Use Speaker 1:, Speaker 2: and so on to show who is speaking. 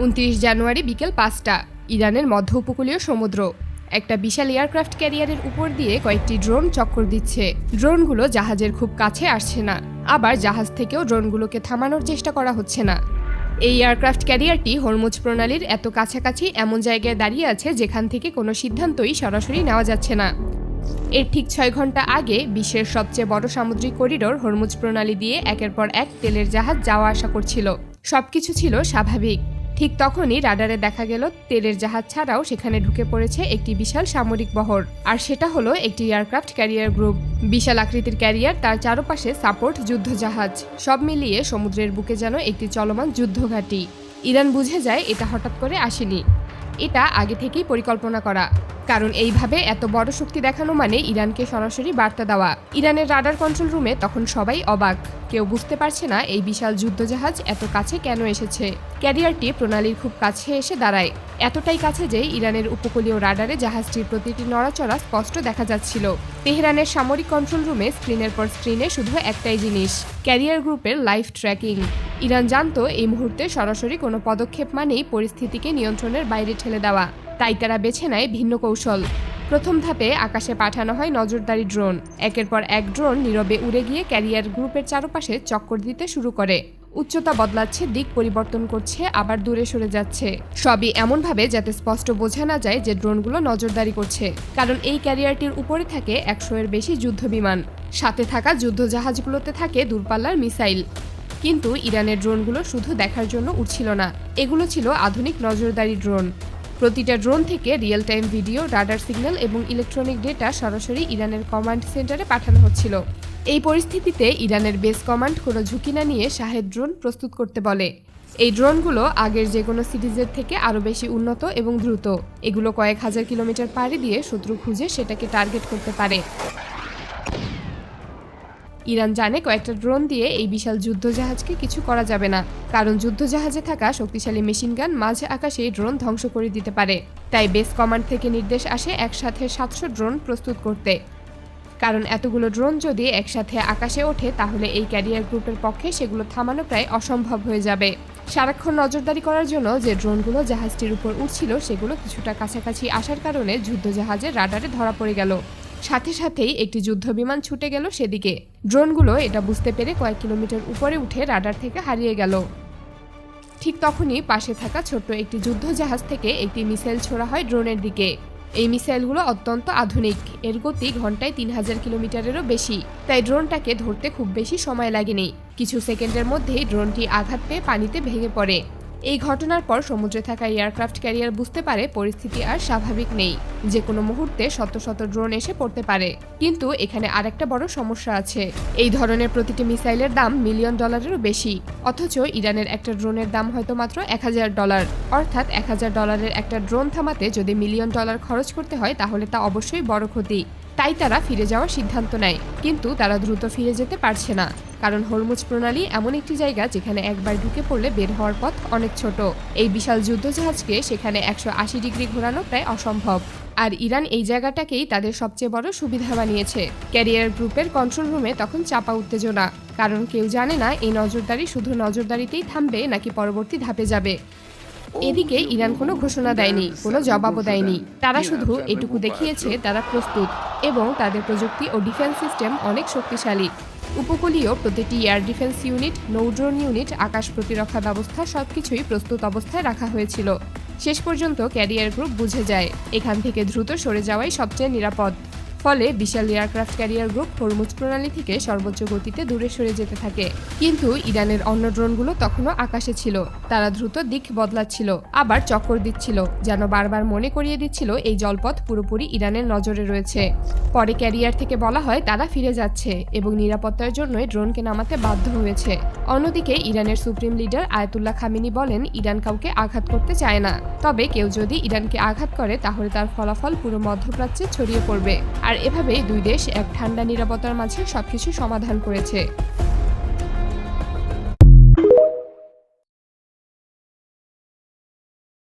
Speaker 1: 29 জানুয়ারি বিকেল 5টা, ইরানের মধ্য উপকূলীয় সমুদ্র। একটা বিশাল এয়ারক্রাফট ক্যারিয়ারের উপর দিয়ে কয়েকটি ড্রোন চক্কর দিচ্ছে। ড্রোনগুলো জাহাজের খুব কাছে আসছে না, আবার জাহাজ থেকেও ড্রোনগুলোকে থামানোর চেষ্টা করা হচ্ছে না। এই এয়ারক্রাফট ক্যারিয়ারটি হরমুজ প্রণালীর এত কাছাকাছি এমন জায়গায় দাঁড়িয়ে আছে যেখান থেকে কোনো সিদ্ধান্তই সরাসরি নেওয়া যাচ্ছে না। এর ঠিক 6 ঘন্টা আগে বিশ্বের সবচেয়ে বড় সামুদ্রিক করিডোর হরমুজ প্রণালী দিয়ে একের পর এক তেলের জাহাজ যাওয়া আসা করছিল। সবকিছু ছিল স্বাভাবিক। ঠিক তখনই রাডারে দেখা গেল তেলের জাহাজ ছাড়াও সেখানে ঢুকে পড়েছে একটি বিশাল সামরিক বহর, আর সেটা হলো একটি এয়ারক্রাফট ক্যারিয়ার গ্রুপ। বিশাল আকৃতির ক্যারিয়ার, তার চারপাশে সাপোর্ট যুদ্ধজাহাজ, সব মিলিয়ে সমুদ্রের বুকে যেন একটি চলমান যুদ্ধঘাঁটি। ইরান বুঝে যায় এটা হঠাৎ করে আসেনি, এটা আগে থেকেই পরিকল্পনা করা। কারণ এইভাবে এত বড় শক্তি দেখানো মানে ইরানকে সরাসরি বার্তা দেওয়া। ইরানের রাডার কন্ট্রোল রুমে তখন সবাই অবাক, কেউ বুঝতে পারছে না এই বিশাল যুদ্ধজাহাজ এত কাছে কেন এসেছে। ক্যারিয়ারটি প্রণালীর খুব কাছে এসে দাঁড়ায়, এতটাই কাছে যে ইরানের উপকূলীয় রাডারে জাহাজটির প্রতিটি নড়াচড়া স্পষ্ট দেখা যাচ্ছিল। তেহরানের সামরিক কন্ট্রোল রুমে স্ক্রিনের পর স্ক্রিনে শুধু একটাই জিনিস, ক্যারিয়ার গ্রুপের লাইভ ট্র্যাকিং। ইরান জানতো এই মুহূর্তে সরাসরি কোনো পদক্ষেপ মানেই পরিস্থিতিকে নিয়ন্ত্রণের বাইরে ঠেলে দেওয়া, তাই তারা বেছে নেয় ভিন্ন কৌশল। প্রথম ধাপে আকাশে পাঠানো হয় নজরদারি ড্রোন। একের পর এক ড্রোন নীরবে উড়ে গিয়ে ক্যারিয়ার গ্রুপের চারপাশে চক্কর দিতে শুরু করে। উচ্চতা বদলাচ্ছে, দিক পরিবর্তন করছে, আবার দূরে সরে যাচ্ছে। সবই এমনভাবে যাতে স্পষ্ট বোঝা না যায় যে ড্রোনগুলো নজরদারি করছে। কারণ এই ক্যারিয়ারটির উপরে থাকে 100-এর বেশি যুদ্ধবিমান, সাথে থাকা যুদ্ধজাহাজগুলোতে থাকে দূরপাল্লার মিসাইল। কিন্তু ইরানের ড্রোনগুলো শুধু দেখার জন্য উড়ছিল না, এগুলো ছিল আধুনিক নজরদারি ড্রোন। প্রতিটা ড্রোন থেকে real time video, radar signal এবং ইলেকট্রনিক ডেটা সরাসরি ইরানের কমান্ড সেন্টারে পাঠানো হচ্ছিল। এই পরিস্থিতিতে ইরানের বেস কমান্ড কোনো ঝুঁকি না নিয়ে শাহেদ ড্রোন প্রস্তুত করতে বলে। এই ড্রোনগুলো আগের যে কোনো সিরিজের থেকে আরও বেশি উন্নত এবং দ্রুত। এগুলো কয়েক হাজার কিলোমিটার পাড়ি দিয়ে শত্রু খুঁজে সেটাকে টার্গেট করতে পারে। ইরান জানে কয়েকটা ড্রোন দিয়ে এই বিশাল যুদ্ধজাহাজকে কিছু করা যাবে না, কারণ যুদ্ধজাহাজে থাকা শক্তিশালী মেশিনগান মাঝ আকাশে ড্রোন ধ্বংস করে দিতে পারে। তাই বেস কমান্ড থেকে নির্দেশ আসে একসাথে 700 ড্রোন প্রস্তুত করতে। কারণ এতগুলো ড্রোন যদি একসাথে আকাশে ওঠে তাহলে এই ক্যারিয়ার গ্রুপের পক্ষে সেগুলো থামানো প্রায় অসম্ভব হয়ে যাবে। সারাক্ষণ নজরদারি করার জন্য যে ড্রোনগুলো জাহাজটির উপর উঠছিল সেগুলো কিছুটা কাছাকাছি আসার কারণে যুদ্ধজাহাজের রাডারে ধরা পড়ে গেল। সাথে সাথেই একটি যুদ্ধবিমান ছুটে গেল সেদিকে। ড্রোনগুলো এটা বুঝতে পেরে কয়েক কিলোমিটার উপরে উঠে রাডার থেকে হারিয়ে গেল। ঠিক তখনই পাশে থাকা ছোট্ট একটি যুদ্ধজাহাজ থেকে একটি মিসাইল ছোড়া হয় ড্রোনের দিকে। এই মিসাইলগুলো অত্যন্ত আধুনিক, এর গতি ঘন্টায় 3000 কিলোমিটারেরও বেশি, তাই ড্রোনটাকে ধরতে খুব বেশি সময় লাগেনি। কিছু সেকেন্ডের মধ্যেই ড্রোনটি আঘাত পেয়ে পানিতে ভেঙে পড়ে। এই ঘটনার পর সমুদ্রে থাকা এয়ারক্রাফট ক্যারিয়ার বুঝতে পারে পরিস্থিতি আর স্বাভাবিক নেই, যে কোনো মুহূর্তে শত শত ড্রোন এসে পড়তে পারে। কিন্তু এখানে আরেকটা বড় সমস্যা আছে, এই ধরনের প্রতিটি মিসাইলের দাম $1 মিলিয়নেরও বেশি, অথচ ইরানের একটা ড্রোনের দাম হয়তো মাত্র $1000। অর্থাৎ $1000 একটা ড্রোন থামাতে যদি $1 মিলিয়ন খরচ করতে হয় তাহলে তা অবশ্যই বড় ক্ষতি। তাই তারা ফিরে যাওয়ার সিদ্ধান্ত নেয়, কিন্তু তারা দ্রুত ফিরে যেতে পারছে না, কারণ হরমুজ প্রণালী এমন একটি জায়গা যেখানে একবার ঢুকে পড়লে বের হওয়ার পথ অনেক ছোট। এই বিশাল যুদ্ধজাহাজকে সেখানে 180 ডিগ্রি ঘোরানো প্রায় অসম্ভব। আর ইরান এই জায়গাটাকেই তাদের সবচেয়ে বড় সুবিধা বানিয়েছে। ক্যারিয়ার গ্রুপের কন্ট্রোল রুমে তখন চাপা উত্তেজনা, কারণ কেউ জানে না এই নজরদারি শুধু নজরদারিতেই থামবে নাকি পরবর্তী ধাপে যাবে। এদিকে ইরান কোনো ঘোষণা দেয়নি, কোনো জবাবও দেয়নি। তারা শুধু এটুকু দেখিয়েছে তারা প্রস্তুত এবং তাদের প্রযুক্তি ও ডিফেন্স সিস্টেম অনেক শক্তিশালী। উপকূলীয় প্রতিটি এয়ার ডিফেন্স ইউনিট, নৌড্রোন ইউনিট, আকাশ প্রতিরক্ষা ব্যবস্থা সবকিছুই প্রস্তুত অবস্থায় রাখা হয়েছিল। শেষ পর্যন্ত ক্যারিয়ার গ্রুপ বুঝে যায় এখান থেকে দ্রুত সরে যাওয়াই সবচেয়ে নিরাপদ। ফলে বিশাল এয়ারক্রাফট ক্যারিয়ার গ্রুপ হরমুজ প্রণালী থেকে সর্বোচ্চ গতিতে দূরে সরে যেতে থাকে। কিন্তু ইরানের অন্য ড্রোনগুলো তখনও আকাশে ছিল। তারা দ্রুত দিক বদলাচ্ছিল, আবার চক্কর দিচ্ছিল, যেন বারবার মনে করিয়ে দিচ্ছিল এই জলপথ পুরোপুরি ইরানের নজরে রয়েছে। পরে ক্যারিয়ার থেকে বলা হয় তারা ফিরে যাচ্ছে এবং নিরাপত্তার জন্যই ড্রোনকে নামাতে বাধ্য হয়েছে। অন্যদিকে ইরানের সুপ্রিম লিডার আয়াতুল্লাহ খামেনি বলেন ইরান কাউকে আঘাত করতে চায় না, তবে কেউ যদি ইরানকে আঘাত করে তাহলে তার ফলাফল পুরো মধ্যপ্রাচ্যে ছড়িয়ে পড়বে। আর এভাবেই দুই দেশ এক ঠান্ডা নীরবতার মাঝে সবকিছু সমাধান করেছে।